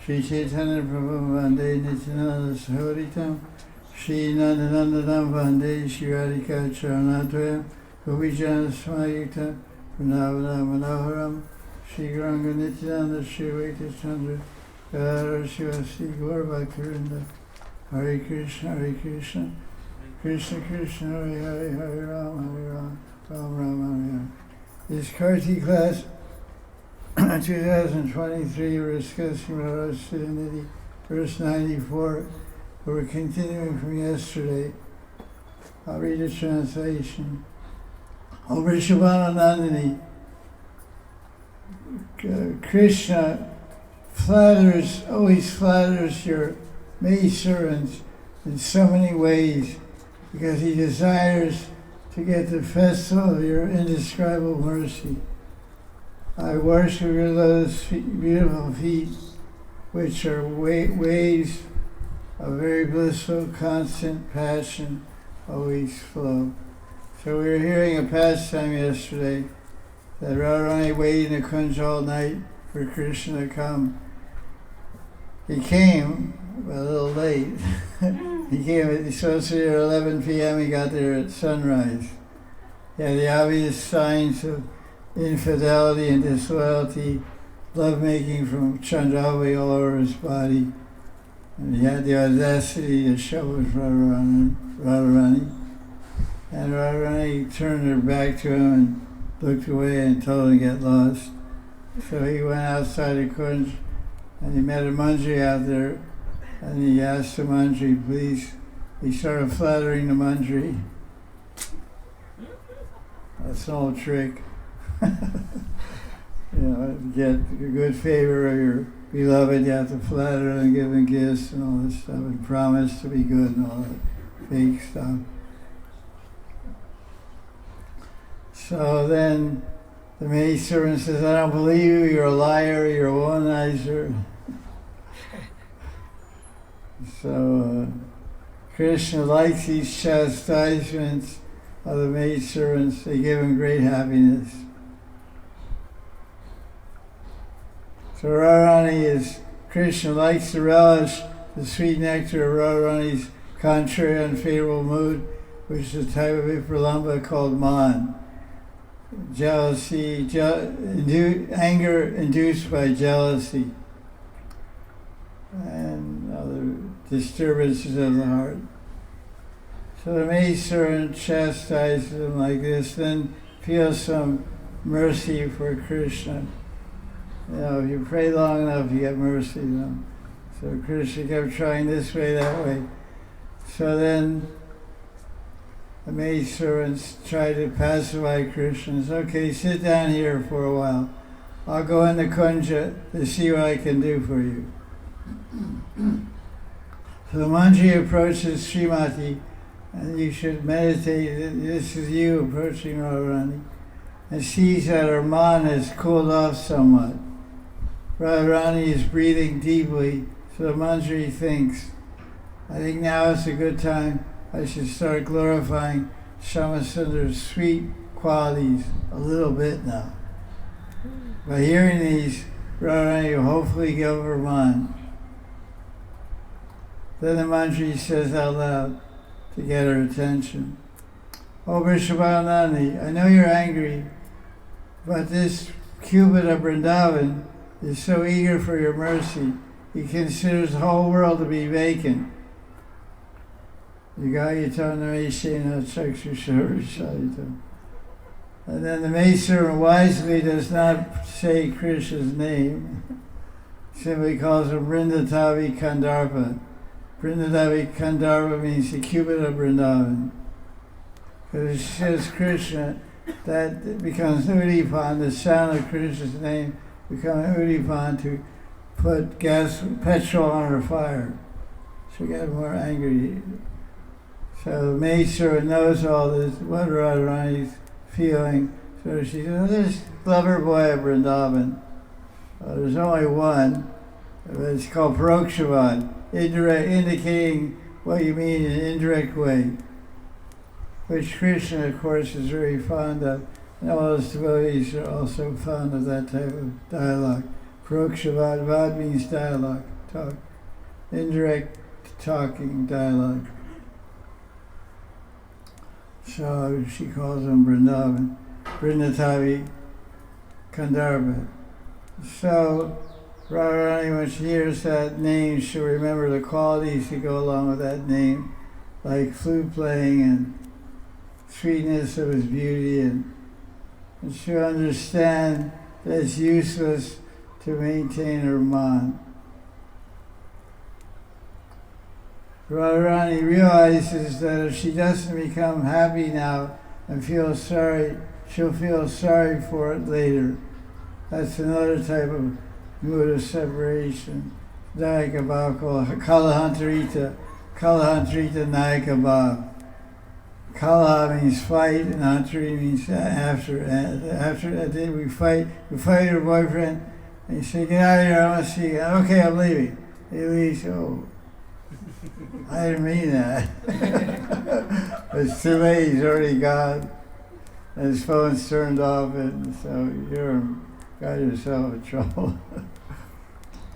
Sri Chaitanya Prabhu Vande Nityananda Sahoditam Sri Nandanandam Vande Shri Radhika Charanadvayam Govijana Smayuta Pranavana Manoharam Shri Guranga Nityananda Shri Vaita Chandra Gadara Shivasi Gaur Bhaktivinda Hare Krishna Krishna Krishna Hare Hare Hare Ram Ram Hare Hare. This Karttika class 2023, we're discussing Radha Ras Sudhanidhi, verse 94. We're continuing from yesterday. I'll read the translation. O Prabhodananda, Krishna always flatters your maidservants in so many ways because he desires to get the festival of your indescribable mercy. I worship your lotus beautiful feet, which are waves of very blissful, constant passion, always flow. So we were hearing a pastime yesterday that Radharani waited in the kunj all night for Krishna to come. He came, but a little late. He came supposed to be at 11 p.m. He got there at sunrise. He had the obvious signs of infidelity and disloyalty, lovemaking from Chandravi all over his body. And he had the audacity to show with Radharani. And Radharani turned her back to him and looked away and told him to get lost. So he went outside the kunj and he met a manjari out there and he asked the manjari, please. He started flattering the manjari. That's an old trick. Get a good favor of your beloved, you have to flatter and give them gifts and all this stuff and promise to be good and all that fake stuff. So then the maidservant says, I don't believe you, you're a liar, you're a womanizer. So Krishna likes these chastisements of the maidservants. They give him great happiness. So Radharani Krishna likes to relish the sweet nectar of Radharani's contrary unfavorable mood, which is a type of vipralambha called Madan. Jealousy, anger induced by jealousy and other disturbances of the heart. So the maidservant chastises him like this, then feels some mercy for Krishna. If you pray long enough, you get mercy. So Krishna kept trying this way, that way. So then the maidservants tried to pacify Krishna. Said, okay, sit down here for a while. I'll go in the kunja to see what I can do for you. So the manjari approaches Srimati, and you should meditate. This is you approaching Radharani, and sees that her man has cooled off somewhat. Radharani is breathing deeply, so the manjari thinks, I think now is a good time. I should start glorifying Shamasundar's sweet qualities a little bit now. By hearing these, Radharani will hopefully give her mind. Then the manjari says out loud to get her attention, O Prabhodananda, I know you're angry, but this Cupid of Vrindavan is so eager for your mercy, he considers the whole world to be vacant. And then the maidservant wisely does not say Krishna's name, simply calls him Vrindatavi Kandarpa. Vrindatavi Kandarpa means the Cupid of Vrindavan. Because it says Krishna, that becomes Udipan, the sound of Krishna's name becomes Udipan to put petrol on her fire. She got more angry. So the maidservant knows all this, what Radharani's feeling. So she says, this lover boy of Vrindavan, there's only one, but it's called Parokshavad, indicating what you mean in an indirect way, which Krishna, of course, is very fond of. And all his devotees are also fond of that type of dialogue. Paroksha vad means dialogue, talk, indirect talking, dialogue. So she calls him Vrindavan, Vrindatavi Kandharva. So Radharani, when she hears that name, she'll remember the qualities that go along with that name, like flute playing and sweetness of his beauty, and she'll understand that it's useless to maintain her man. Radharani realizes that if she doesn't become happy now and feel sorry, she'll feel sorry for it later. That's another type of mood of separation. Nayaka Bhav called Kalahantarita Nayaka Bhav. Kala means fight, and Antari means after. After that day we fight your boyfriend, and you say, get out of here, I want to see you. Okay, I'm leaving. He leaves, oh, I didn't mean that. It's too late, he's already gone. And his phone's turned off, and so you're got yourself in trouble.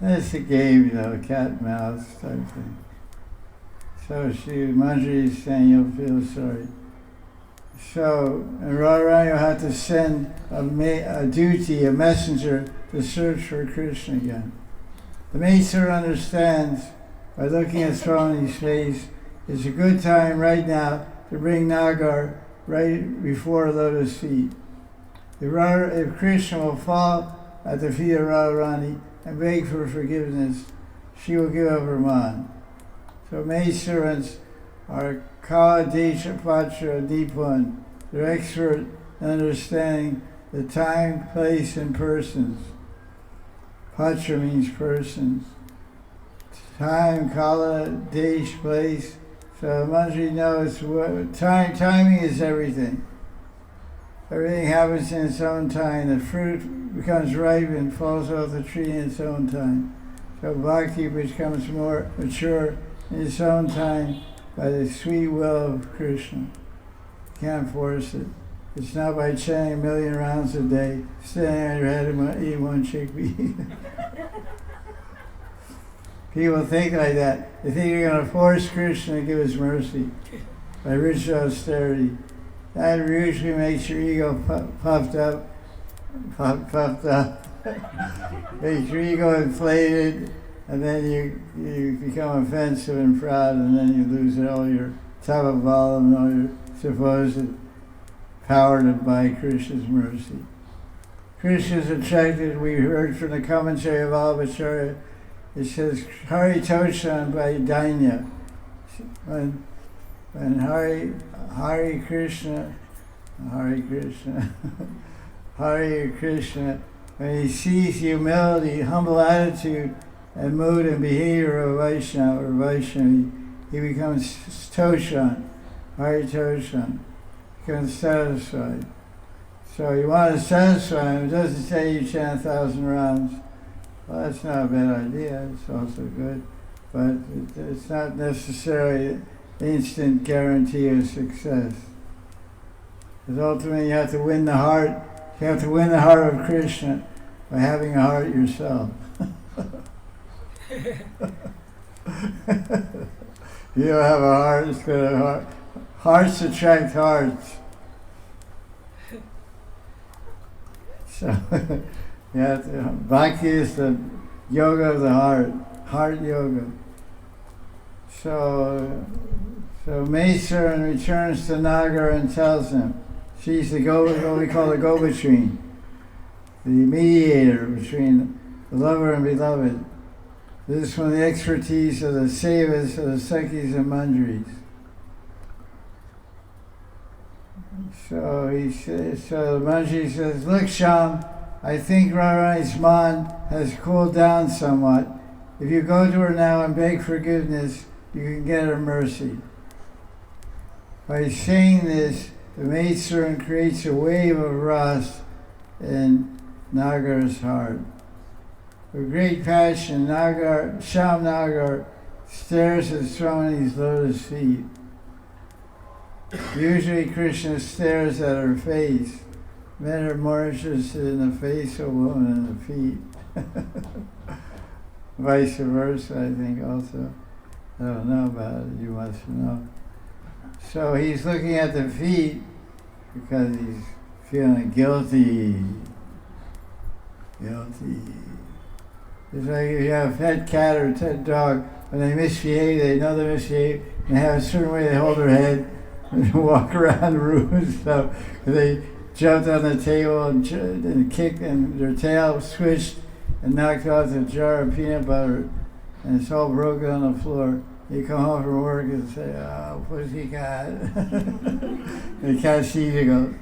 That's a game, cat and mouse type thing. So Manjari is saying you'll feel sorry. So, and Radharani will have to send a duty, a messenger, to search for Krishna again. The Maester understands, by looking at Swami's face, it's a good time right now to bring Nagar right before Lotus feet. If Krishna will fall at the feet of Radharani and beg for forgiveness, she will give up her man. So maidservants are Kala Desha Patra Nipun. They're expert in understanding the time, place, and persons. Patra means persons. Time, Kala, Desh, place. So Manjari knows timing is everything. Everything happens in its own time. The fruit becomes ripe and falls off the tree in its own time. So bhakti becomes more mature in its own time by the sweet will of Krishna. You can't force it. It's not by chanting a million rounds a day, standing on your head and eating one chickpea. People think like that. They think you're going to force Krishna to give us mercy by ritual austerity. That usually makes your ego puffed up, makes your ego inflated, and then you become offensive and proud, and then you lose all your tava and all your supposed power to buy Krishna's mercy. Krishna is attracted, we heard from the commentary of Alvacharya, it says Hari Toshan by Dainya. When Hare Krishna, when he sees humility, humble attitude, and mood and behavior of Vaishnava or Vaishnavi, he becomes Toshan, Hare Toshan, becomes satisfied. So you want to satisfy him, it doesn't say you chant 1,000 rounds. Well, that's not a bad idea, it's also good, but it's not necessarily instant guarantee of success. Because ultimately you have to win the heart. You have to win the heart of Krishna by having a heart yourself. You don't have a heart, it's got a heart. Hearts attract hearts. So you have to, bhakti is the yoga of the heart yoga. So Mason returns to Nagar and tells him, she's the what we call the go-between, the mediator between the lover and beloved. This is from the expertise of the sevas, of the Sakhis and Manjaris. So the Manjari says, look Sham, I think Radharani's man has cooled down somewhat. If you go to her now and beg forgiveness, you can get her mercy. By saying this, the maidservant creates a wave of ras in Nagar's heart. With great passion, Sham Nagar stares at Swami's lotus feet. Usually Krishna stares at her face. Men are more interested in the face of a woman than the feet. Vice versa, I think also. I don't know about it, you must know. So he's looking at the feet because he's feeling guilty. Guilty. It's like if you have a pet cat or a pet dog, when they misbehave, they know they misbehave, and they have a certain way they hold their head and walk around the room and stuff. They jumped on the table and kicked, and their tail squished and knocked off the jar of peanut butter, and it's all broken on the floor. You come home from work and say, "Oh, pussycat." The cat sees you go,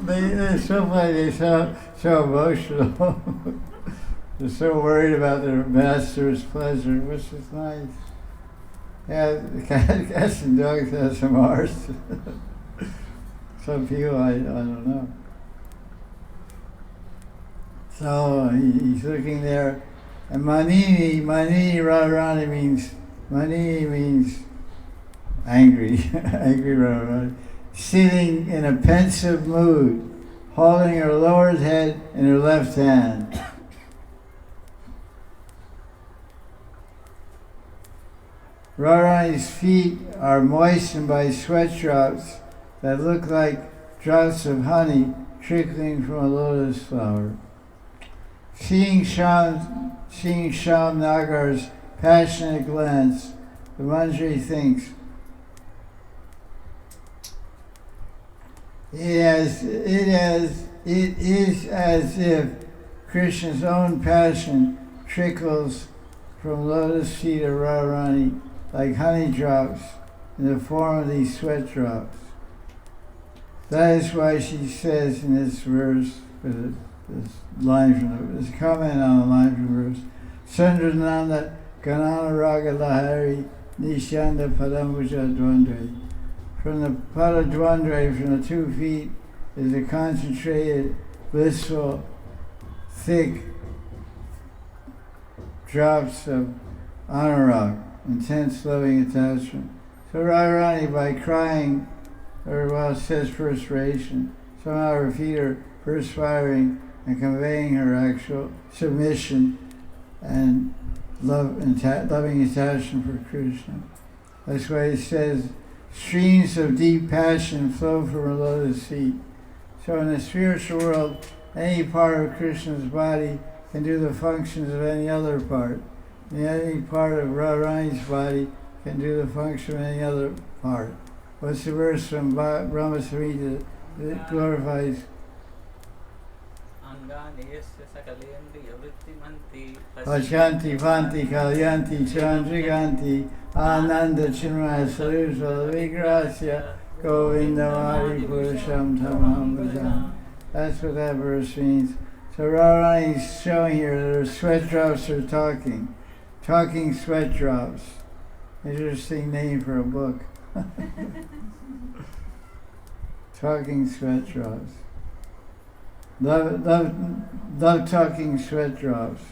they're so funny, they're so emotional. They're so worried about their master's pleasure, which is nice. Yeah, cats and dogs have some hearts. Some people, I don't know. So he's looking there, and Mahanidhi Radharani means angry, angry Radharani, sitting in a pensive mood, holding her lowered head in her left hand. Radharani's feet are moistened by sweat drops that look like drops of honey trickling from a lotus flower. Seeing Shyam Nagar's passionate glance, the Manjari thinks, it is as if Krishna's own passion trickles from lotus feet of Radharani like honey drops in the form of these sweat drops. That is why she says in this verse, this comment on the line from the verse, Sandrananda Ganana Raga Lahari Nishanda Padamuja Dvandre. From the Pada Dvandre, from the 2 feet, is a concentrated, blissful, thick drops of anurag, intense loving attachment. So Radharani, by crying, or it says perspiration, somehow her feet are perspiring and conveying her actual submission and loving attachment for Krishna. That's why it says, streams of deep passion flow from her lotus feet. So in the spiritual world, any part of Krishna's body can do the functions of any other part. And any part of Radharani's body can do the function of any other part. What's the verse from Brahma Samhita that glorifies? Pashanti, Vanti, Kalyanti, Chandriganti, Ananda, Chinmaya, Sarusvala, Vigrasya, Govinda, Mari, Purusham, Tamaham, Bhajan. That's what that verse means. So Radharani is showing here that her sweat drops are talking sweat drops. Interesting name for a book. Talking sweat drops. Love talking sweat drops.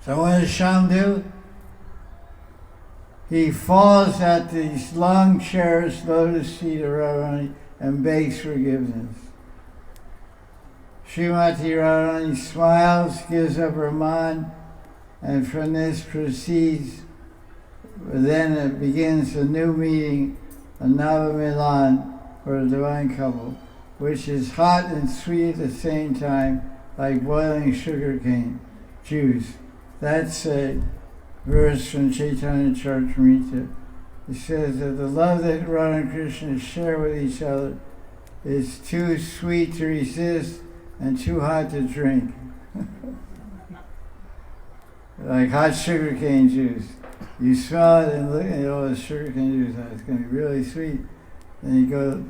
So what does Shyam do? He falls at these long cherished lotus feet of Radharani and begs forgiveness. Srimati Radharani smiles, gives up her man, and from this proceeds, then it begins a new meeting, a Nava Milan, for a divine couple, which is hot and sweet at the same time, like boiling sugarcane juice. That's a verse from Chaitanya Charitamrita. It says that the love that Radha and Krishna share with each other is too sweet to resist and too hot to drink. Like hot sugarcane juice. You smell it and look at all the sugarcane juice, it's going to be really sweet. Then you go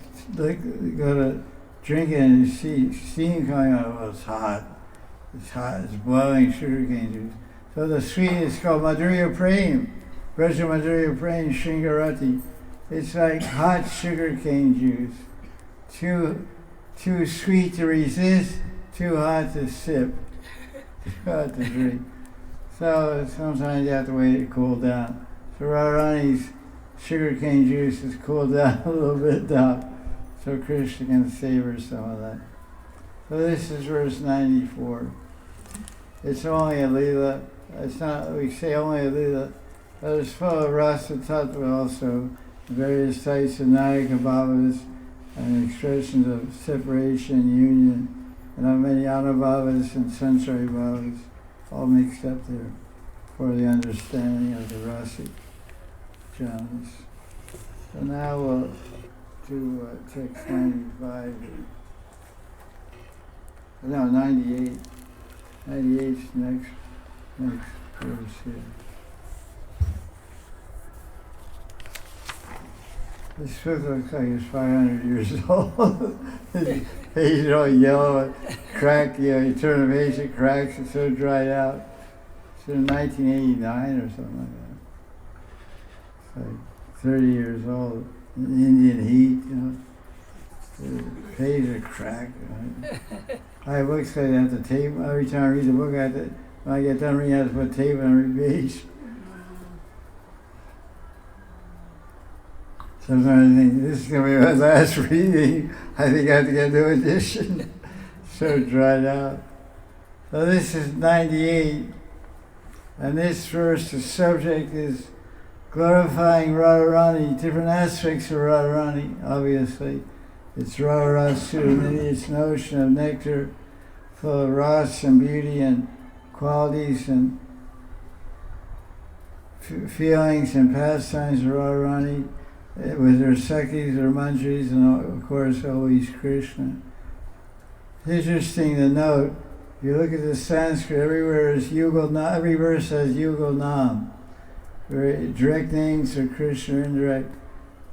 to drink it and you see steam coming out. Oh, it's hot. It's hot. It's boiling sugarcane juice. So the sweet is called Madhurya Prem. Braja Madhurya Prem Shringarati. It's like hot sugarcane juice. Too sweet to resist, too hot to sip, too hot to drink. So sometimes you have to wait it to cool down. So Radharani's sugarcane juice is cooled down a little bit now, so Krishna can savor some of that. So this is verse 94. It's only a lila. It's not, we say only a lila, but it's full of rasa tattva also, various types of nayaka bhavas and expressions of separation, union, and how many anubhavas and sensory bhavas all mixed up there for the understanding of the rasic jhanas. So now we'll do text 95. No, 98. 98 is next verse here. This book looks like it's 500 years old. His page is all yellow, cracked. You turn the page, it cracks. It's so dried out. It's in 1989 or something like that. It's like 30 years old. In Indian heat, The pages are cracked. I have books like that. I have to tape. Every time I read the book, when I get done reading, I have to put tape on every page. Sometimes I think, this is going to be my last reading. I think I have to get a new edition. So dried out. So this is 98. And this verse, the subject is glorifying Radharani, different aspects of Radharani, obviously. It's Radha Ras Sudhanidhi, it's notion of nectar, full of ras and beauty and qualities and feelings and pastimes of Radharani, with her Sakhis, her Manjaris, and of course always Krishna. It's interesting to note, if you look at the Sanskrit, everywhere is Yugal Nam, every verse has Yugal Nam. Direct names of Krishna, indirect.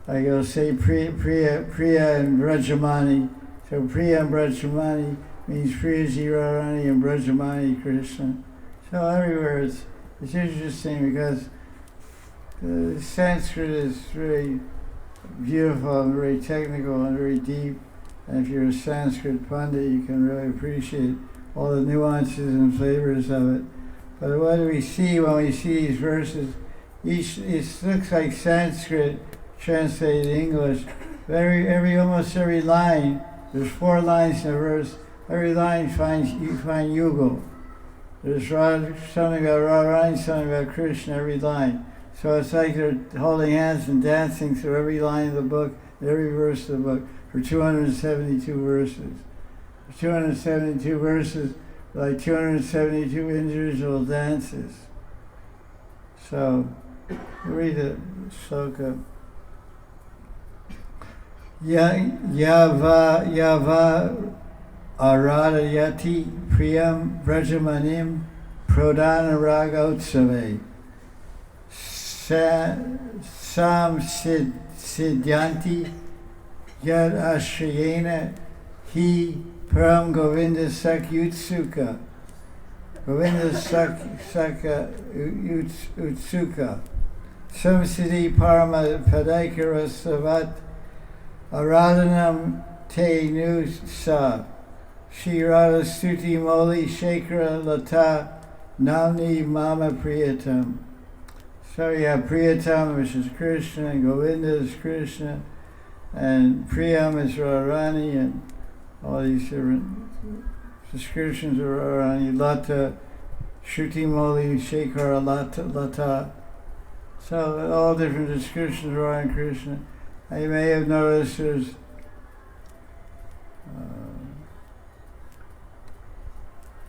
Like I'll say Priya and Brajamani. So Priya and Brajamani means Priyaji Radharani and Brajamani Krishna. So everywhere it's interesting because the Sanskrit is very beautiful and very technical and very deep. And if you're a Sanskrit Pandit, you can really appreciate all the nuances and flavors of it. But what do we see when we see these verses? It looks like Sanskrit translated English. Almost every line, there's 4 lines in a verse. Every line you find Yugal. There's something about Radharani, something about Krishna, every line. So it's like they're holding hands and dancing through every line of the book, every verse of the book, for 272 verses. 272 verses, like 272 individual dances. So, read the sloka. Yava aradayati priyam vrajamanim prodana raga utsave sam siddhanti yad ashriyena hi param govinda sakyutsuka govinda sakya utsuka samsiddhi parama padaikara savat Aradhanam te nu sa Shri Radha Stuti Moli Shekhara Lata Namni Mama Priyatam. So you have Priyatam, which is Krishna, and Govinda is Krishna, and Priyam is Radharani, and all these different descriptions of Radharani. Lata, Shruti Moli Shekhara Lata. So all different descriptions of Radha and Krishna. You may have noticed there's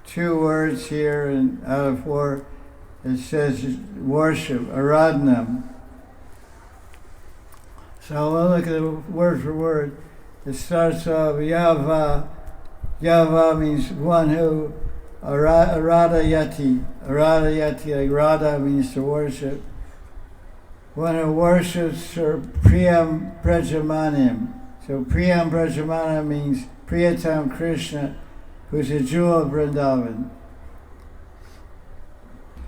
2 words here, and out of 4 it says worship, aradhanam. So we'll look at it word for word. It starts off yava. Yava means one who, aradayati. Aradayati, like Radha means to worship. One who worships her Priyam Brajamanim. So Priyam Brajamana means Priyatam Krishna, who's a jewel of Vrindavan.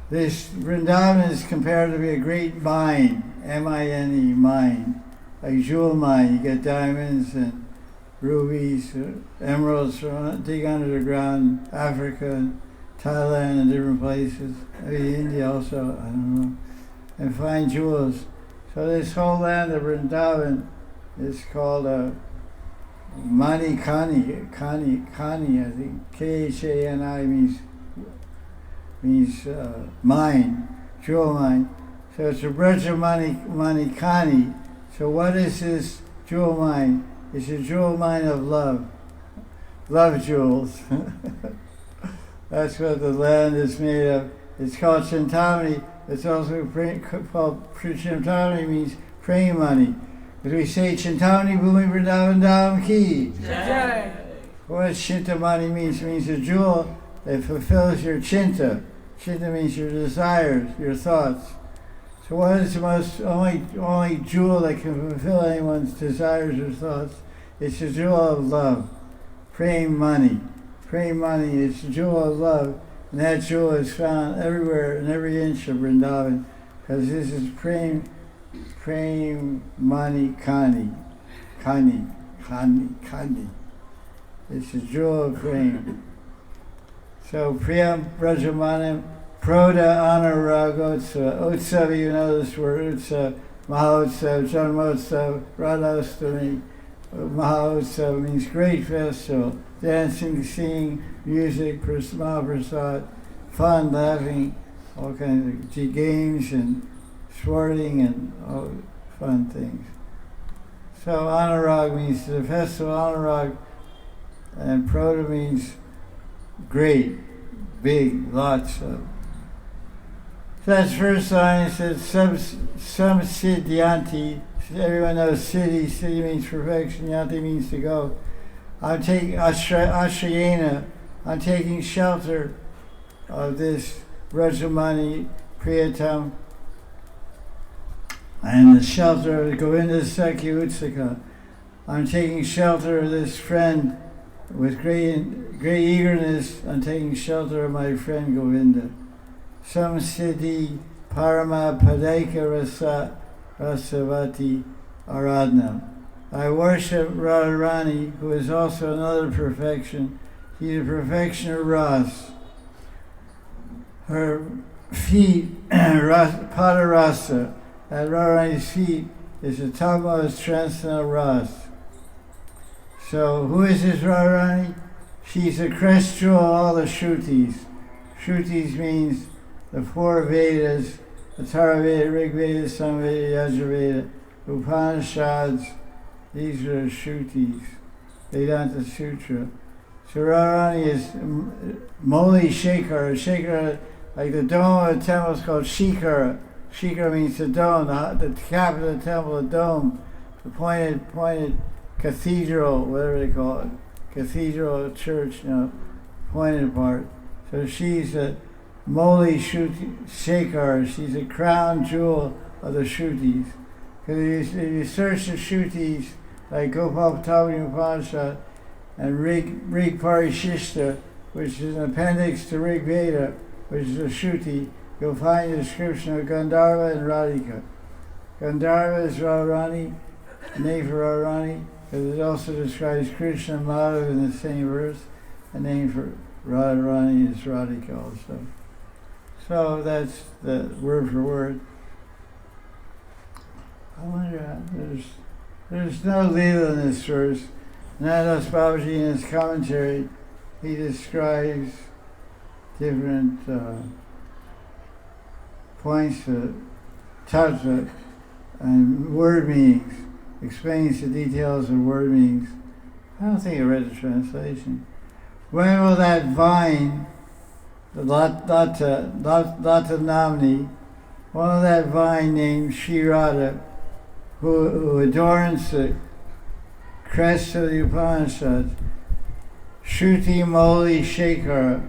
This Vrindavan is compared to be a great mine, M-I-N-E, mine. Like jewel mine, you get diamonds and rubies, emeralds dig under the ground, Africa, Thailand, and different places. Maybe India also, I don't know. And fine jewels. So this whole land of Vrindavan is called Mani Kani, I think Khani means mine, jewel mine. So it's a Braja Mani Kani. So what is this jewel mine? It's a jewel mine of love jewels. That's what the land is made of. It's called Chintamani. It's also called Chintamani, means praying money. But we say Chintamani Bhumi Vrindavan Dham Ki. Jai. What Chintamani means a jewel that fulfills your chinta. Chinta means your desires, your thoughts. So what is the only jewel that can fulfill anyone's desires or thoughts? It's the jewel of love. Praying money. Praying money is the jewel of love. And that jewel is found everywhere in every inch of Vrindavan. Because this is praying money Kani. It's the jewel of praying. So Priyam Brajamanam Proda Anuragotsa. Utsav, you know this word, Utsav, Mahotsav, Janmotsav, Radha Mahotsav means great festival. Dancing, singing, music, Mahaprasad, fun, laughing, all kinds of games and sporting and all fun things. So Anurag means the festival Anurag, and Proda means great, big, lots of. So that's first line. It says Samsidyanti. Everyone knows Siddhi. Siddhi means perfection. Yanti means to go. I'm taking Ashrayena. I'm taking shelter of this Rajamani Priyatam and the shelter of Govinda Sakya Utsaka. I'm taking shelter of this friend with great eagerness. I'm taking shelter of my friend Govinda. Samsiddhi Parama Padaika Rasavati Aradna. I worship Radharani, who is also another perfection. She's a perfection of Ras. Her feet, Padarasa, at Radharani's feet, is the topmost transcendental Ras. So who is this Radharani? She's the crest jewel of all the Shrutis. Shrutis means the four Vedas, Atharva Veda, Rig Veda, Samveda, Yajurveda, Upanishads. These are Shrutis, Vedanta Sutra. So Radharani is Moli Shekara. Shekara, like the dome of a temple, is called Shikara. Shikara means the dome, the cap of the temple, the dome, the pointed cathedral, whatever they call it. Cathedral, church, pointed part. So she's a Moli Shekara. She's a crown jewel of the Shrutis. Because if you search the Shrutis, like Gopal Upanishad and Rig Parishishta, which is an appendix to Rig Veda, which is a Shruti, you'll find a description of Gandharva and Radhika. Gandharva is Radharani, name for Radharani, because it also describes Krishna and Madhav in the same verse. The name for Radharani is Radhika also. So that's the word for word. I wonder, there's no Leela in this verse. Nadas Babaji in his commentary, he describes different points of tattva and word meanings, explains the details of word meanings. I don't think I read the translation. When will that vine, the Lata Namni, when will that vine named Sri Radha, who adorns the crest of the Upanishads, Shruti Moli Shekara,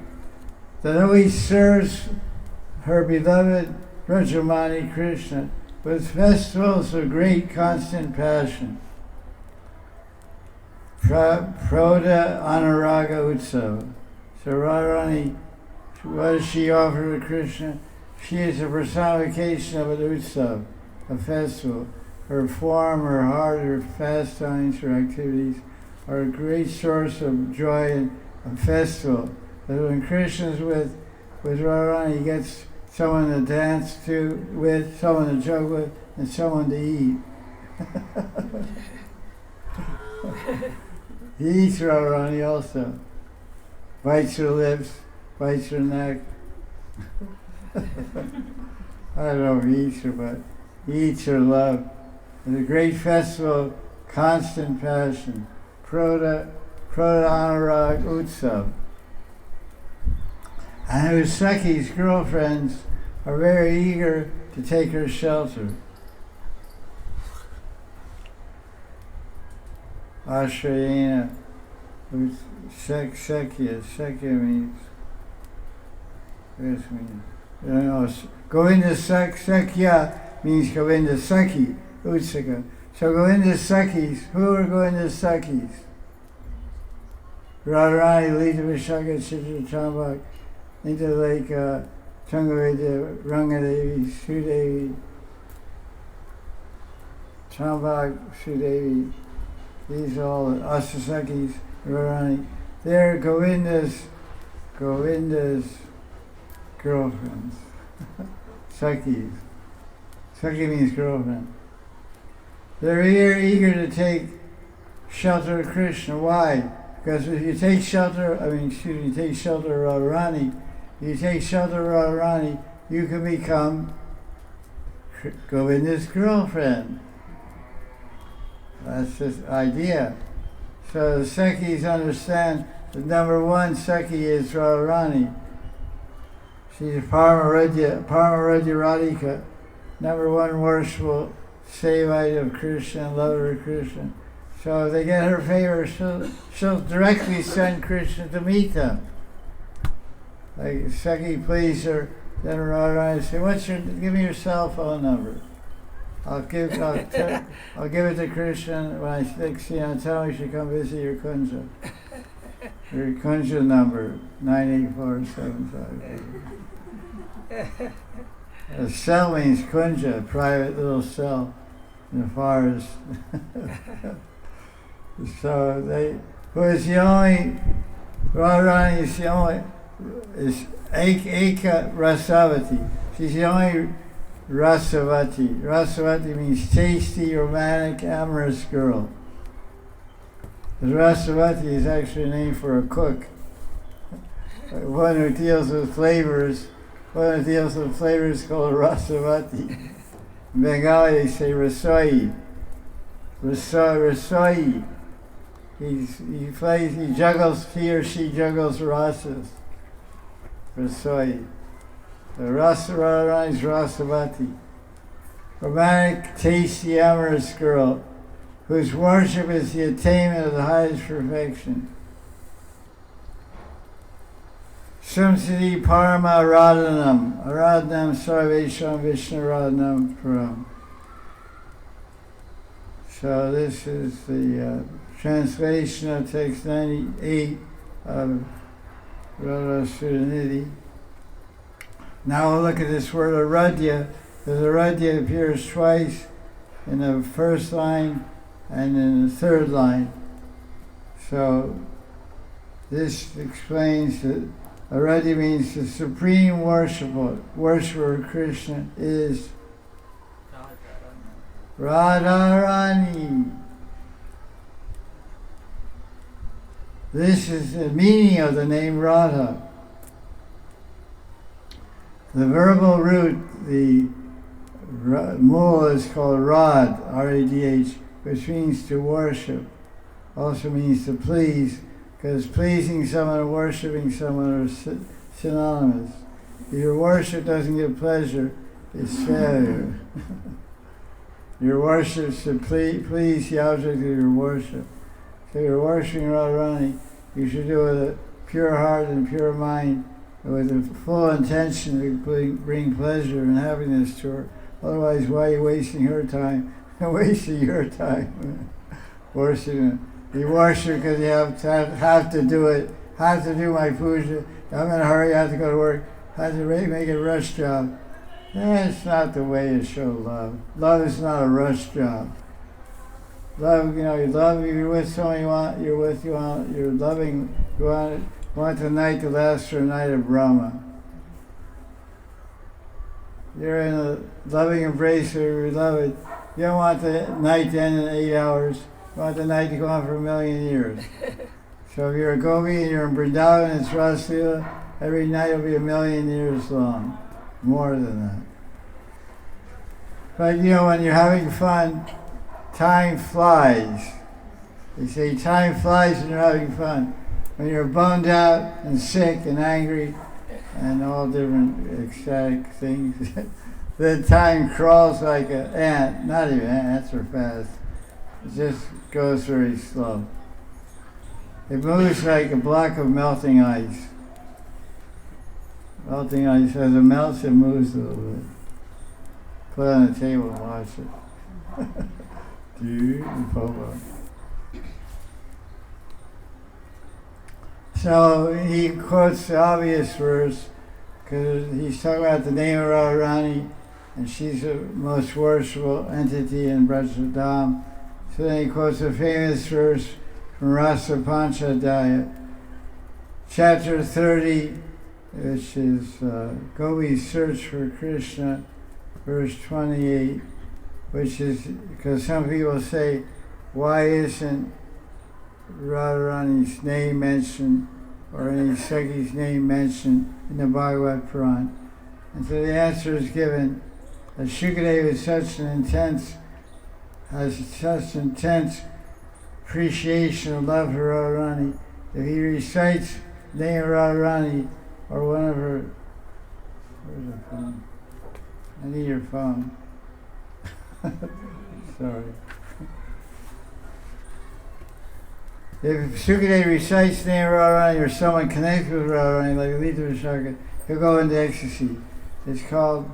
that always serves her beloved Brajamani Krishna with festivals of great constant passion. Proda Anuraga Utsava. So Radharani, what does she offer to Krishna? She is a personification of an Utsav, a festival. Her form, her heart, her pastimes, her activities are a great source of joy and a festival. But when Krishna is with Radharani, he gets someone to dance with, someone to joke with, and someone to eat. He eats Radharani also. Bites her lips, bites her neck. I don't know if he eats her, but he eats her love. It's a great festival of constant passion. Proda Anurag Utsav. And her Sakhi's girlfriends are very eager to take her shelter. Ashrayena, Sekya means, Govinda Sekya means Govinda Sakhi, Utsaka. So Govinda Sakhis, who are Govinda Sakhis? Radharani, Lita Vishaka, Chitra Chambak, Interleka, Tungaveda, Rangadevi, Sudevi, Chambak, Sudevi. These are all Asasakis, Radharani. They're Govinda's girlfriends. Sakhis. Sakhi means girlfriend. They're eager to take shelter of Krishna. Why? Because if you take shelter, take shelter of Radharani, you take shelter of Radharani, you can become Govinda's girlfriend. That's the idea. So the Sakhis understand that number one Sakhi is Radharani. She's Paramaradya Radhika, number one worshipful Sevite of Krishna and lover of Krishna. So if they get her favor, she'll directly send Krishna to meet them. Like Sakhi please her, then Radharani say, give me your cell phone number. I'll give it to Krishna when I tell me she come visit your kunja. Your kunja number, 98475. A cell means kunja, a private little cell in the forest. So Radharani is Eka Rasavati. She's the only Rasavati. Rasavati means tasty, romantic, amorous girl. Rasavati is actually a name for a cook. One who deals with flavors. One who deals with flavors called Rasavati. In Bengali they say Rasoi. Rasoi. He or she juggles rasas. Rasoi. The Radharani is Rasavati, romantic, tasty, amorous girl, whose worship is the attainment of the highest perfection. Srimati Parama Aradhanam Sarvesham Vishnu Radhanam Param. So this is the translation of text 98 of Radha Ras Sudhanidhi. Now we'll look at this word Aradhya. The Aradhya appears twice in the first line and in the third line. So this explains that Aradhya means the supreme worshiper of Krishna is Radharani. This is the meaning of the name Radha. The verbal root, the mula is called Rad, R-A-D-H, which means to worship. Also means to please, because pleasing someone and worshiping someone are synonymous. If your worship doesn't give pleasure, it's failure. Your worship should please the object of your worship. So you're worshiping Radharani, you should do it with a pure heart and pure mind, with the full intention to bring pleasure and happiness to her. Otherwise, why are you wasting her time and wasting your time worshiping her? You worship because you have to do it, have to do my puja. I'm in a hurry, I have to go to work, I have to make a rush job. That's not the way to show love. Love is not a rush job. Love, you're with someone you're loving, you want the night to last for a night of Brahma. You're in a loving embrace of your beloved. You don't want the night to end in 8 hours. want the night to go on for 1,000,000 years. So if you're a gopi and you're in Vrindavan and it's Ras Leela, every night will be 1,000,000 years long. More than that. But when you're having fun, time flies. They say time flies when you're having fun. When you're bummed out and sick and angry and all different ecstatic things, the time crawls like an ant. Not even ants are fast. It just goes very slow. It moves like a block of melting ice. Melting ice, as it melts, it moves a little bit. Put it on the table and watch it. So he quotes the obvious verse because he's talking about the name of Radharani, and she's the most worshipful entity in Brajadam. So then he quotes a famous verse from Rasa Panchadhyaya, chapter 30, which is Gopi's Search for Krishna, verse 28, which is, because some people say, why isn't Radharani's name mentioned or any Sakhi's name mentioned in the Bhagavad Puran? And so the answer is given that Shukadeva has such intense appreciation of love for Radharani. If he recites the name of Radharani or one of her, where's the phone? I need your phone. Sorry. If Sukadeva recites the name of Radharani or someone connected with Radharani, like Lita Vishaka, he'll go into ecstasy. It's called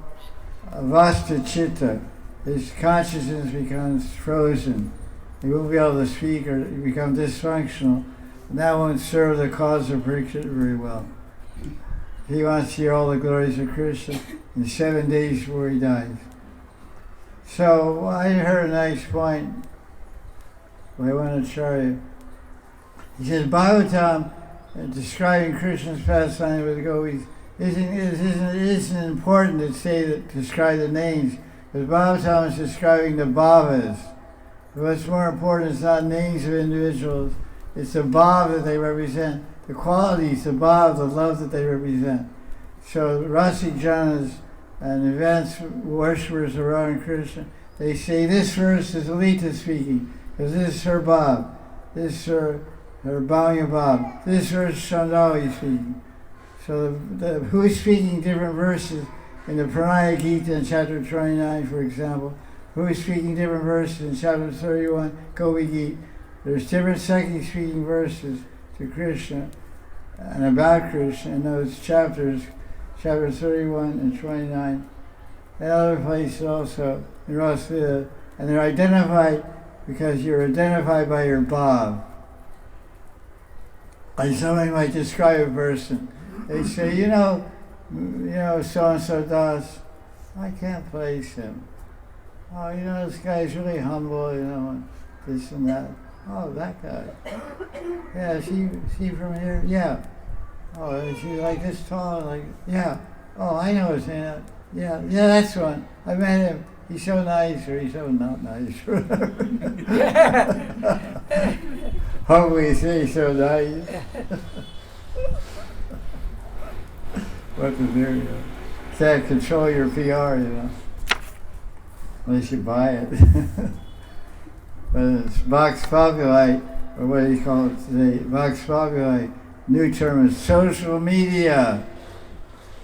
Vasta Chitta. His consciousness becomes frozen. He won't be able to speak or become dysfunctional. And that won't serve the cause of Pariksha very well. He wants to hear all the glories of Krishna in 7 days before he dies. So I heard a nice point by one acharya. He says, Bhagavatam, describing Krishna's pastime with the gopis, isn't important to say that describe the names, because Bhagavatam is describing the bhavas. What's more important is not names of individuals, it's the bhav that they represent, the qualities, the bhav, the love that they represent. So Rasik Janas and advanced worshippers of Radha and Krishna, they say this verse is Lita speaking, because this is her bhav, this is her Bhavya bhav, this verse is Chandavi speaking. So who is speaking different verses in the Pranaya Gita in chapter 29, for example, who is speaking different verses in chapter 31, Gopi Gita. There's different Sakhi speaking verses to Krishna and about Krishna in those chapters, chapter 31 and 29, and other places also in Ras Leela. And they're identified because you're identified by your bhav. Like somebody might describe a person. They say, so-and-so Das, I can't place him. Oh, this guy's really humble, this and that. Oh, that guy. Yeah, is he from here? Yeah. Oh, is he like this tall? Like, yeah. Oh, I know his name. Yeah, that's one. I met him. He's so nice, or he's so not nice. Hopefully he's so nice. What to do, Can't control your PR, unless you buy it. But it's Vox Populi, or what do you call it today? Vox Populi, new term is social media.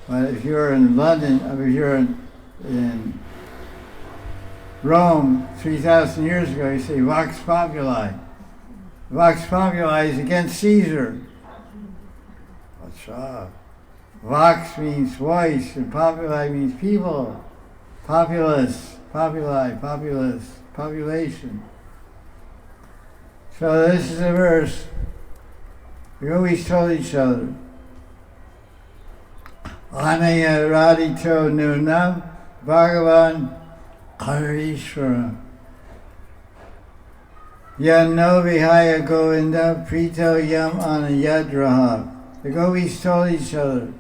But if you're in London, if you're in Rome 3,000 years ago, you say Vox Populi. Vox Populi is against Caesar. What's up? Vox means voice, and populi means people. Populace, populi, populace, population. So this is a verse. We always told each other, Anaya Radhito Nunam Bhagavan Harishvara Yanno Vihaya Govinda Prito Yam Anayadraha. The gopis told each other,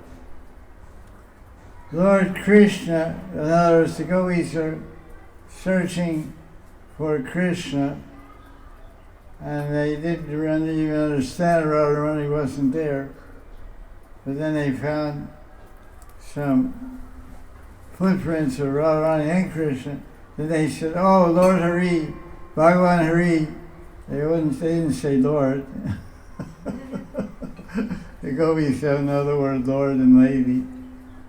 Lord Krishna, in other words, the gopis are searching for Krishna, and they didn't really even understand Radharani wasn't there. But then they found some footprints of Radharani and Krishna. Then they said, "Oh, Lord Hari, Bhagavan Hari." They didn't say Lord. The gopis don't know the word Lord and Lady,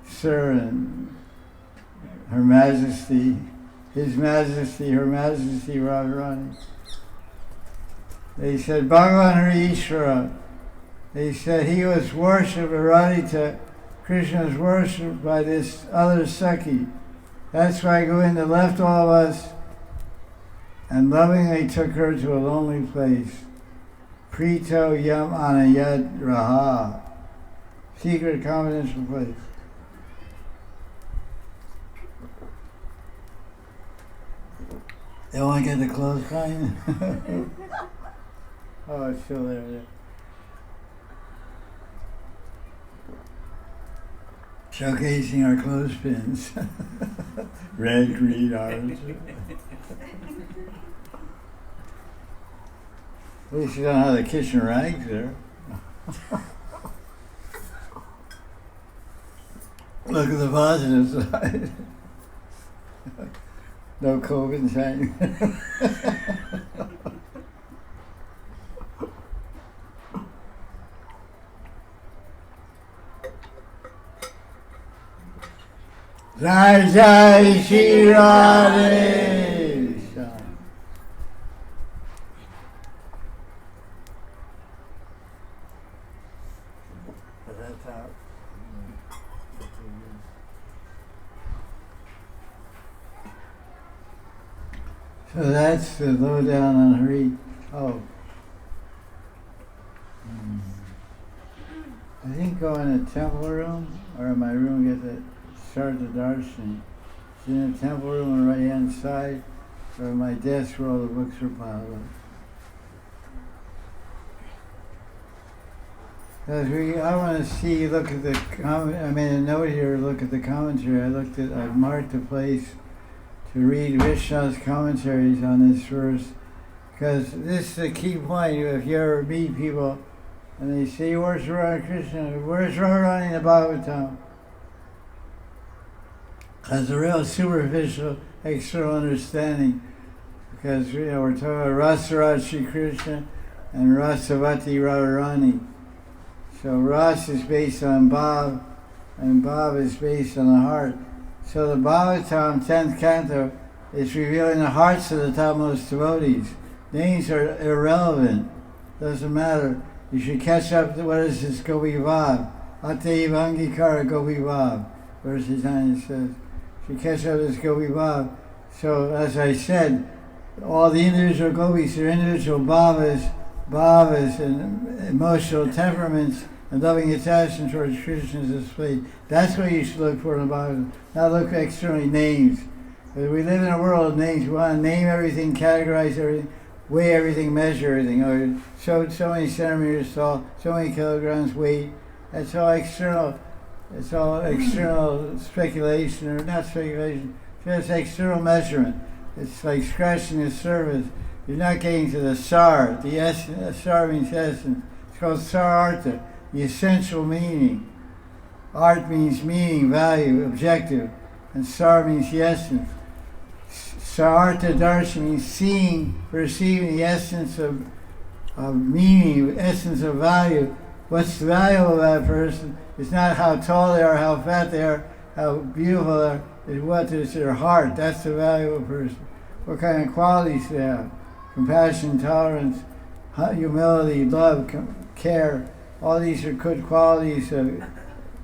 Sir and Her Majesty, His Majesty, Her Majesty Radharani. They said, Bhagavan Hari Ishvara. They said he was worshipped, Radhika, Krishna was worshipped by this other Sakhi. That's why Govinda left all of us and lovingly took her to a lonely place. Prito Yam Anayad Raha. Secret confidential place. You want to get the clothes clean? Oh, it's still there. Showcasing our clothespins. Red, green, orange. At least you don't have the kitchen rags there. Look at the positive side. No COVID hanging. Jai Jai Sri Radhe. So that's the lowdown on Hari. Oh. I think go in the temple room or in my room, get the start the darshan. It's in the temple room on the right hand side, or my desk where all the books are piled up. Because I want to see, look at the I made a note here, look at the commentary. I marked the place to read Vishnu's commentaries on this verse, because this is the key point. If you ever meet people and they say, where's Radha Krishna? Where's Radharani in the Bhagavatam? That's a real superficial external understanding, because we're talking about Rasa Shri Krishna and Rasavati Radharani. So Ras is based on Bhav, and Bhav is based on the heart. So the Bhagavatam, 10th canto, is revealing the hearts of the topmost devotees. Names are irrelevant. Doesn't matter. You should catch up to what is this Gopi Bhav. Ateiv Angikara Gopi Bhav. Verse 9 says. You should catch up to this Gopi Bhav. So as I said, all the individual gopis, their individual bhavas and emotional temperaments and loving attachment towards Krishna is displayed. That's what you should look for in the Bhagavatam. Not look for externally names. Because we live in a world of names. We want to name everything, categorize everything, weigh everything, measure everything. Or so many centimeters tall, so many kilograms weight. That's all external. It's all external speculation, or not speculation, just external measurement. It's like scratching the surface. You're not getting to the sar. The essence. Sar means essence. It's called sarartha, the essential meaning. Art means meaning, value, objective, and sar means the essence. Sarartha darshan means seeing, perceiving the essence of meaning, essence of value. What's the value of that person? It's not how tall they are, how fat they are, how beautiful they are. It's what is their heart. That's the value of a person. What kind of qualities they have. Compassion, tolerance, humility, love, care. All these are good qualities of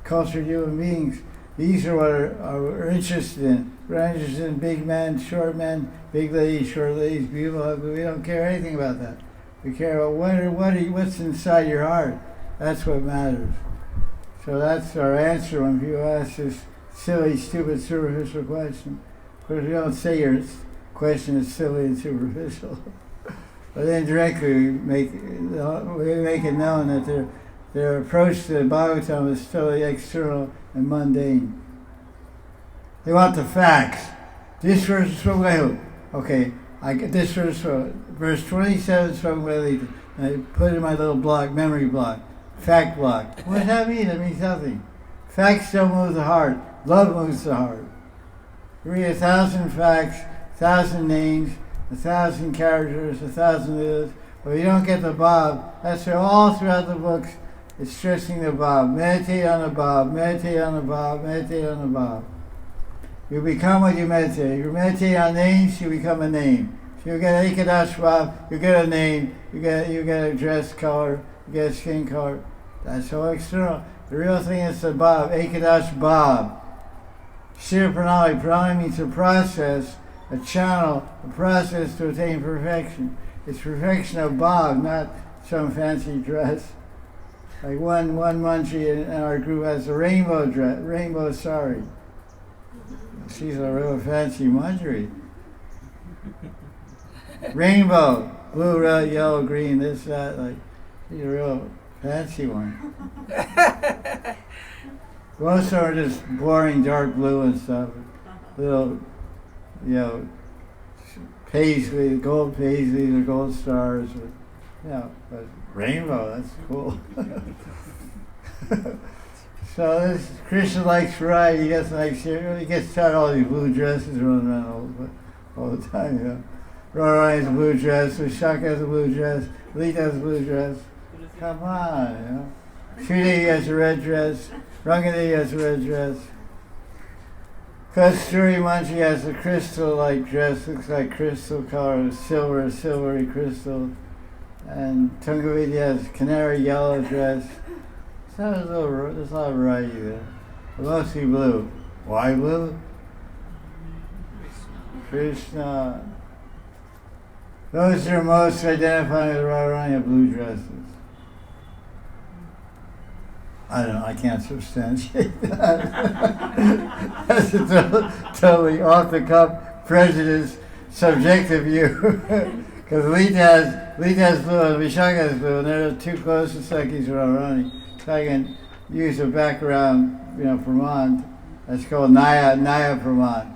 cultured human beings. These are what we're interested in. We're interested in big men, short men, big ladies, short ladies, beautiful, ugly. We don't care anything about that. We care about what's inside your heart. That's what matters. So that's our answer when people ask this silly, stupid, superficial question. Of course, we don't say your question is silly and superficial. But indirectly, we make it known that their approach to the Bhagavatam is totally external and mundane. They want the facts. This verse is from Lehu. Okay, I get this verse 27 from Lily. I put it in my little block, memory block, fact block. What does that mean? It means nothing. Facts don't move the heart. Love moves the heart. You read 1,000 facts, 1,000 names, 1,000 characters, 1,000 this, but you don't get the Bob. That's why all throughout the books it's stressing the Bob. Meditate on the Bob, meditate on the Bob, meditate on the Bob. You become what you meditate. You meditate on names, you become a name. So you get Ekadash Bob, you get a name, you get a dress color, you get a skin color. That's all external. The real thing is the Bob, Ekadash Bob. Shira Pranali. Pranali means a process, a channel, a process to attain perfection. It's perfection of Bob, not some fancy dress. Like one Manji in our group has a rainbow dress, rainbow sari. She's a real fancy Manjari. Rainbow, blue, red, yellow, green, this, that, like, she's a real fancy one. Most of them are just boring dark blue and stuff. Little, paisley, gold paisleys or gold stars. But rainbow, that's cool. So this Krishna likes variety. He gets tired of all these blue dresses running around all the time. Radharani has a blue dress, Vishaka has a blue dress, Lita has a blue dress. Come on, Sridevi has a red dress, Rangadevi has a red dress. Kasturi Manji has a crystal-like dress, looks like crystal color, silvery crystal. And Tungaviti has canary yellow dress. So there's a lot of variety there. But mostly blue. Why blue? Krishna. Those who are most identifying with Radharani have blue dresses. I don't know, I can't substantiate that. That's a totally off-the-cuff, prejudice, subjective view. Because Lita has blue and Vishaka has blue, and they're the two closest Sakis to Radharani. So I can use a background, Pramand. That's called Naya Pramand,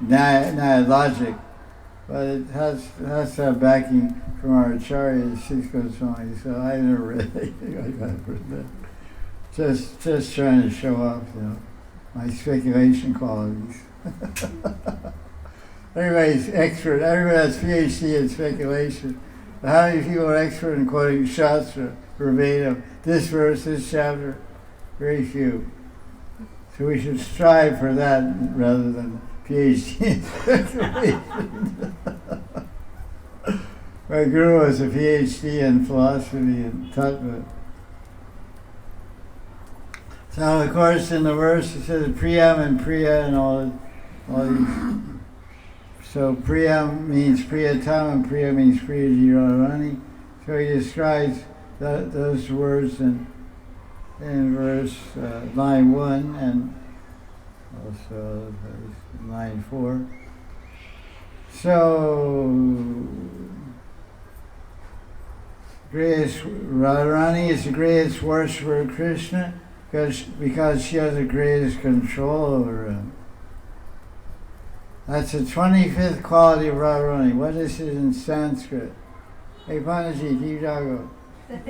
Naya logic. But it has to have backing from our Acharya, Six Goswami, so I never read anything like that for that. Just trying to show off, my speculation qualities. Everybody's expert. Everybody has PhD in speculation. But how many people are expert in quoting Shastra, verbatim, this verse, this chapter? Very few. So we should strive for that rather than PhD in speculation. My guru has a PhD in philosophy and tattva. So of course in the verse it says Priyam and Priya and all these. So Priyam means Priyatam and Priya means Priyaji Radharani. So he describes those words in verse line 1 and also line 4. So greatest Radharani is the greatest worshiper of Krishna because she has the greatest control over him. That's the 25th quality of Radharani. What is it in Sanskrit? Hey, Panaji, keep jago. 25th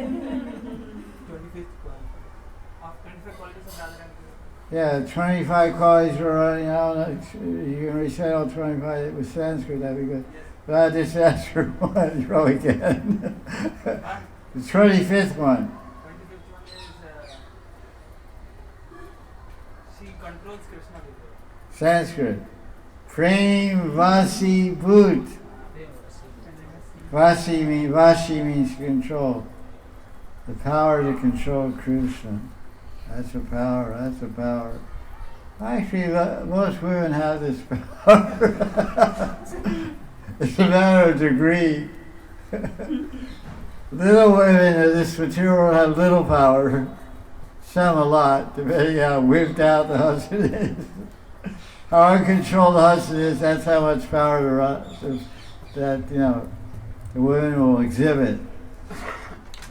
qualities of Radha and Yeah, 25 qualities of Radharani. I don't know, you can recite all 25 with Sanskrit, that'd be good. Yes. But I just asked for one, you probably can. The 25th one. 25th one is she controls Krishna with her. Sanskrit. Prem Vasi Bhut. Vashi means control. The power to control Krishna. That's a power. Actually, most women have this power. It's a matter of degree. Little women in this material world have little power. Some a lot, depending on how whipped out the husband is. How uncontrolled the husband is, that's how much power that the women will exhibit.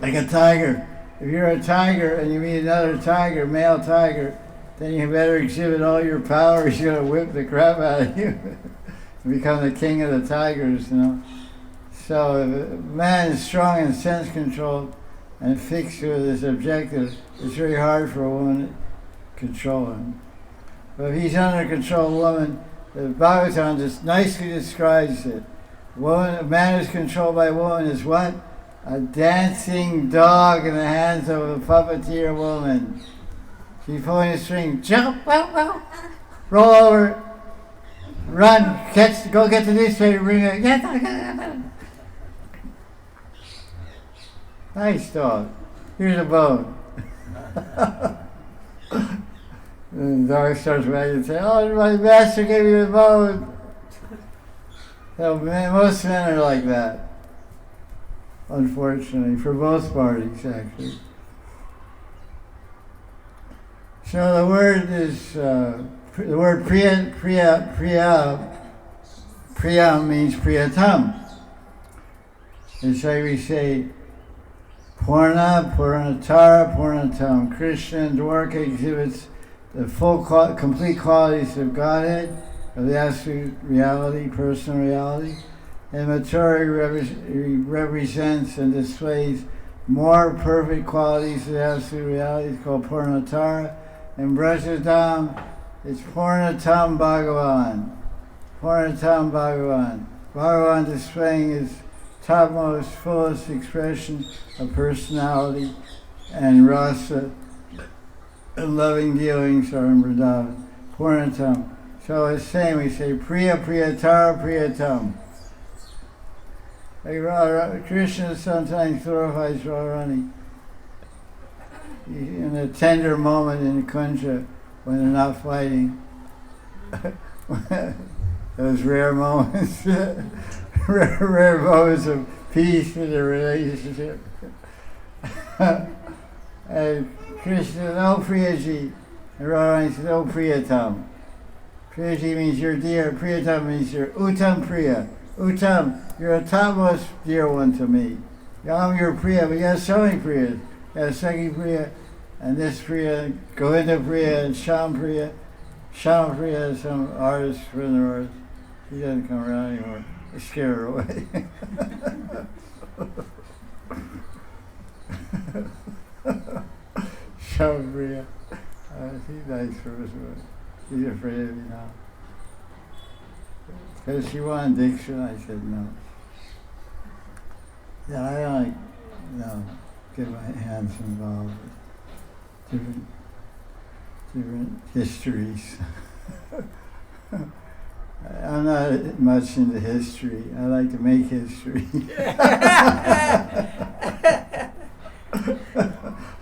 Like a tiger. If you're a tiger and you meet another tiger, male tiger, then you better exhibit all your power. He's going to whip the crap out of you. to become the king of the tigers, So if a man is strong and sense controlled and fixed with his objective, it's very hard for a woman to control him. But if he's under control of a woman, the Bhagavatam just nicely describes it. A man who's controlled by a woman is what? A dancing dog in the hands of a puppeteer woman. She's pulling a string, jump, roll over, run, go get the newspaper, bring it. Nice dog. Here's a bone. And the dog starts wagging and saying, "Oh, my master gave me the bone." So most men are like that, unfortunately, for both parties, actually. So the word is, the word priya means priyatam. It's like we say, Purna, Purnatara, Purnatam. Krishna and Dwarka exhibits the full, complete qualities of Godhead, of the absolute reality, personal reality. And Mathura represents and displays more perfect qualities of the absolute reality. It's called Purnatara. And Brajadam, it's Purnatam Bhagavan. Purnatam Bhagavan. Bhagavan displaying his topmost, fullest expression of personality and rasa and loving dealings are in Vrindavan. Purnatam. So it's same, we say Priya Priyatara Priyatam. Like Krishna sometimes glorifies Radharani in a tender moment in Kunja when they're not fighting. Those rare moments, rare moments of peace in their relationship. And Krishna says, "Oh Priyaji," and Radharani says, "Oh Priyatam." Priyaji means you're dear, Priyatam means you're Uttam Priya. Uttam, you're a topmost dear one to me. I'm your Priya, but you have so many Priyas. You have Sakhi Priya, and this Priya, Govinda Priya, and Sham Priya. Sham Priya is some artist from the north. She doesn't come around anymore. I scare her away. Sham Priya. She's nice for us, but she's afraid of me now. Because she wanted diction, I said no. Yeah, I don't get my hands involved with different histories. I'm not much into history. I like to make history.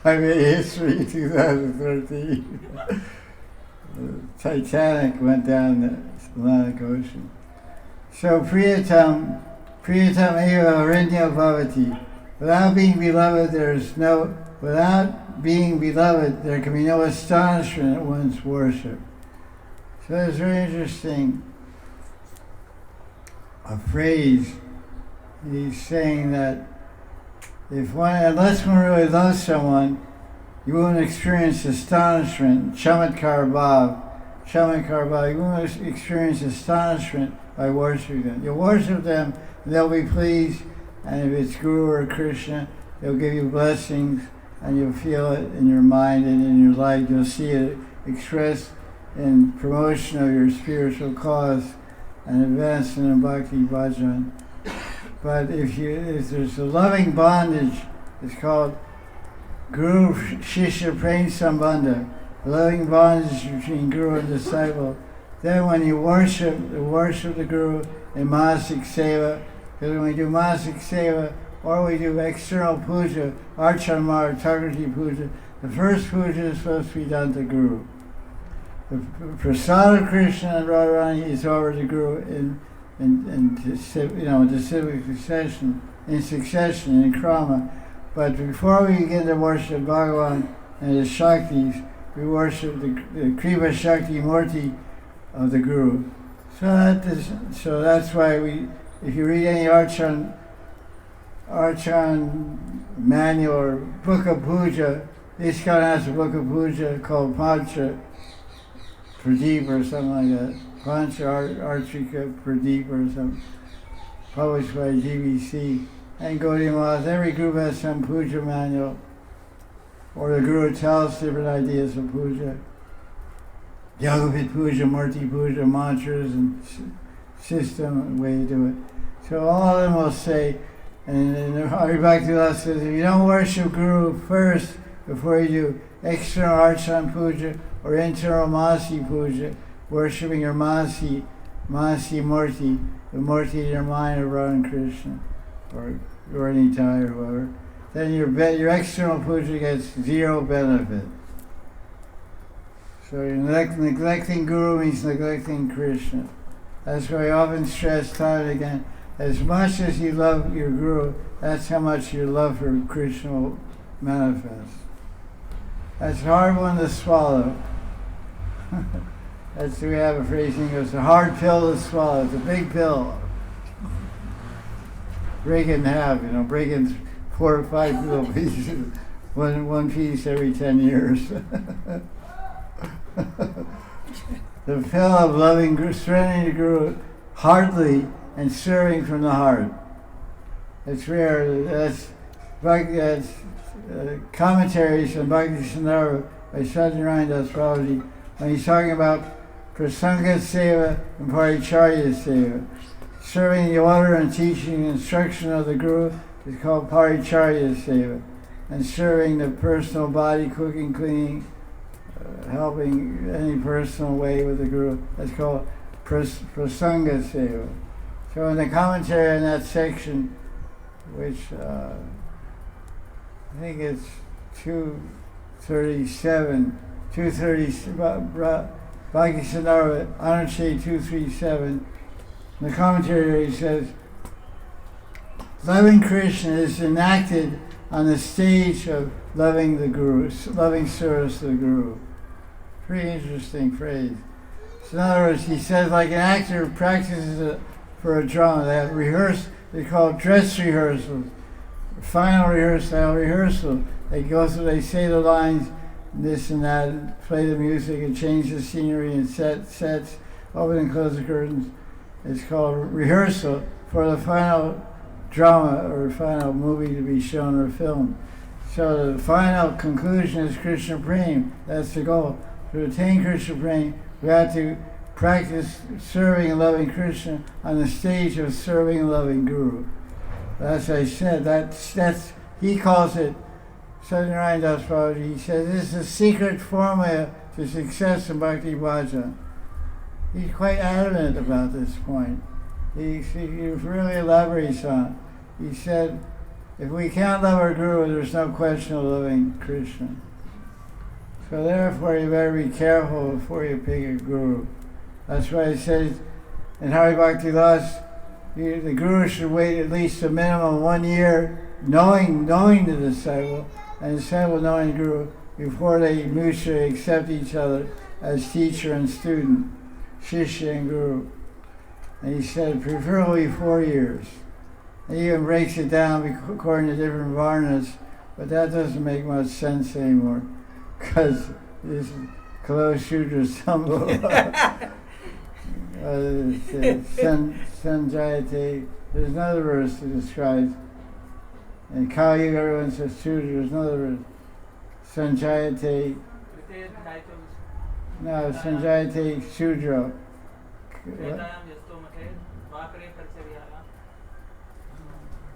I made history in 2013. The Titanic went down the Atlantic Ocean. So Priyatam eva arinya bhavati. Without being beloved, there can be no astonishment at one's worship. So it's very interesting. A phrase, he's saying that unless one really loves someone, you won't experience astonishment, chamatkar bhav, you won't experience astonishment by worshiping them. You'll worship them, and they'll be pleased, and if it's Guru or Krishna, they'll give you blessings, and you'll feel it in your mind and in your life. You'll see it expressed in promotion of your spiritual cause and advancement in bhakti bhajan. But if there's a loving bondage, it's called Guru Shishya Prem Sambandha, the loving bondage between Guru and disciple. Then when you worship the Guru in Manasik Seva, because when we do Manasik Seva, or we do external puja, Archanmar, Takrati puja, the first puja is supposed to be done to Guru. The prasad of Krishna and Radharani is over to Guru in succession, in krama. But before we begin to worship Bhagavan and his Shaktis, we worship the Kripa Shakti Murti of the Guru. So that's why if you read any Archan manual or book of puja, ISKCON has a book of puja called Pancha Pradeep or something like that. Pancha Archika Pradeep or something, published by GBC. And Gaudiya Math, every group has some puja manual, or the Guru tells different ideas of puja. Yagapit puja, Murti puja, mantras and system and way to do it. So all of them will say, and Hari Bhakti Das says, if you don't worship Guru first before you do external Archan puja or internal Masi puja, worshipping your Masi Murti, the Murti in your mind of Radha Krishna, or Nitai or whoever, then your external puja gets zero benefit. So you're neglecting Guru means neglecting Krishna. That's why I often stress time and again, as much as you love your Guru, that's how much your love for Krishna will manifest. That's a hard one to swallow. We have a phrase in English, it's a hard pill to swallow. It's a big pill. Break it in half, break it in 4 or 5 little pieces. One piece every 10 years. The pill of loving, surrendering to Guru heartily and serving from the heart. It's rare. That's commentaries on Bhakti Sandarbha by Satyarani Das Babaji when he's talking about Prasanga Seva and Paricharya Seva. Serving the order and teaching and instruction of the Guru is called Paricharya Seva. And serving the personal body, cooking, cleaning, helping any personal way with the Guru, that's called Prasanga Seva. So in the commentary on that section, which I think it's 237, Bhakti Sandarbha, Anushade 237, in the commentary he says, loving Krishna is enacted on the stage of loving the Guru, loving service to the Guru. Pretty interesting phrase. So in other words, he says like an actor practices for a drama, they have they're called dress rehearsals, final rehearsal. They go through, they say the lines, this and that, and play the music and change the scenery and sets, open and close the curtains. It's called rehearsal for the final drama or final movie to be shown or filmed. So the final conclusion is Krishna Prem. That's the goal. To attain Krishna Prem, we have to practice serving and loving Krishna on the stage of serving and loving Guru. As I said, that's he calls it, Satyarani Das Babaji, he says this is a secret formula to success in Bhakti Bhajan. He's quite adamant about this point. He really elaborates on it. He said, if we can't love our Guru, there's no question of loving Krishna. So therefore you better be careful before you pick a Guru. That's why it says in Hari Bhakti Das, the Guru should wait at least a minimum 1 year knowing the disciple and the disciple knowing the Guru before they mutually accept each other as teacher and student, Shishya and Guru. And he said preferably 4 years. He even breaks it down according to different varnas, but that doesn't make much sense anymore because this Kalo Shudra Sambhava. Sanjayate, there's another verse that describes, and Kali Yuga everyone says Shudra, there's another verse, Sanjayate, no, Sanjayate Shudra.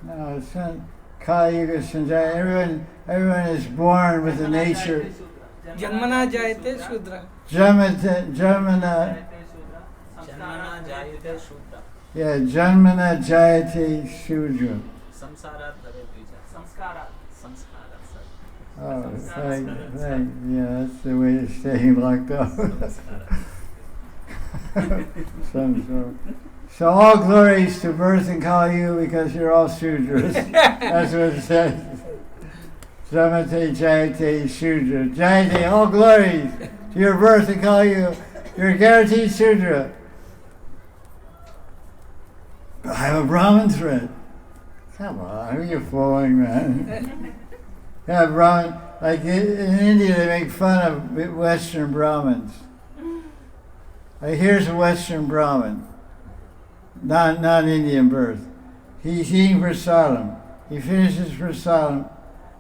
No, it's Kali Yuga Sanjaya, everyone is born with the nature. Janmana Jayate Shudra. Janmana Yeah, Janmana Jayate Shudra. Oh, thank, yeah, that's the way of staying locked up. So all glories to birth in Kali Yuga because you're all Shudras. That's what it says. Jamate Jayate Shudra. Jayate, all glories to your birth in Kali Yuga. You're a guaranteed Shudra. I have a Brahmin thread. Come on, who are you fooling, man? Yeah, Brahmin. Like in India, they make fun of Western Brahmins. Here's a Western Brahmin, non-Indian birth. He's eating prasadam. He finishes prasadam,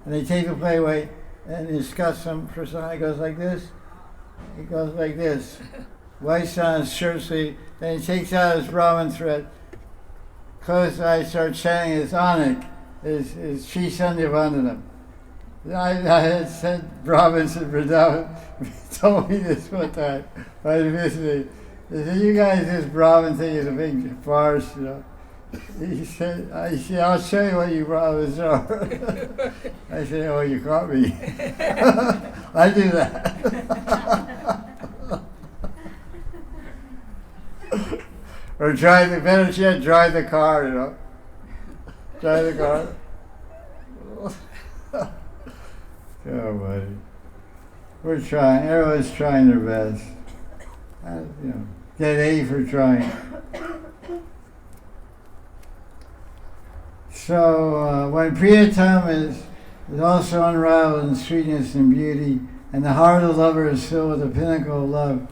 and they take the plate away, and he's got some prasadam. He goes like this. He goes like this. Wipes on his shirt sleeve. Then he takes out his Brahmin thread. Closes his eyes, starts chanting his anik, his Sri Sandhyavandanam. I had said Brahmins in Vrindavan told me this one time by visiting. They said, "You guys, this Brahmin thing is a big farce, you know." He said, "I'll show you what you Brahmins are." I said, "Oh, you caught me." I do that. Or better yet, drive the car, you know. Drive the car. Oh, buddy. We're trying. Everyone's trying their best. Get A for trying. So, when Priyatam is also unrivaled in sweetness and beauty, and the heart of the lover is filled with the pinnacle of love.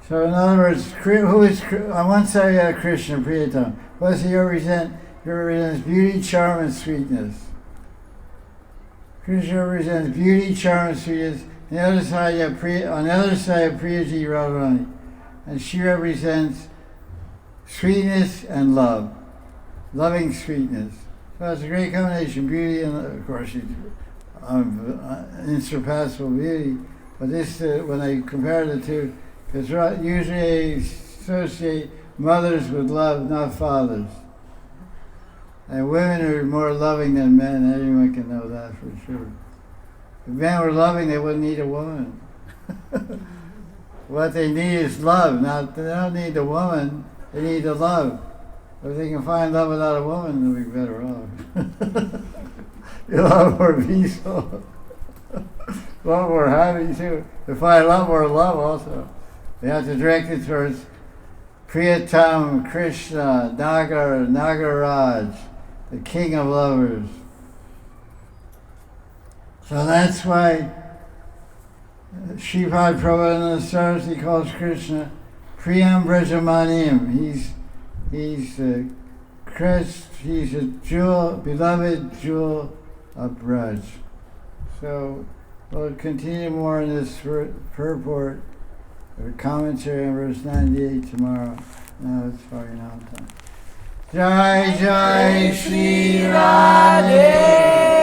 So, in other words, who is on one side you have Krishna, Priyatam. What does he represent? He represents beauty, charm, and sweetness. Krishna represents beauty, charm, and sweetness. On the other side, you have Priyaji Radharani, and she represents sweetness and love, loving sweetness. So it's a great combination, beauty and, of course, she's unsurpassable beauty. But this, when I compare the two, because usually I associate mothers with love, not fathers. And women are more loving than men. Anyone can know that for sure. If men were loving, they wouldn't need a woman. What they need is love. They don't need the woman, they need the love. If they can find love without a woman, they'll be better off. You'll have more peaceful. A lot more happy too. They find a lot more love also. They have to direct it towards Priyatam, Krishna, Nagaraj, the king of lovers. So that's why Sripad Prabhodananda Saraswatipad calls Krishna Priyam Brajamanim. He's a jewel, beloved jewel of Braj. So we'll continue more in this purport or commentary on verse 98 tomorrow. Now it's far enough time. Jai Jai Sri Radhe.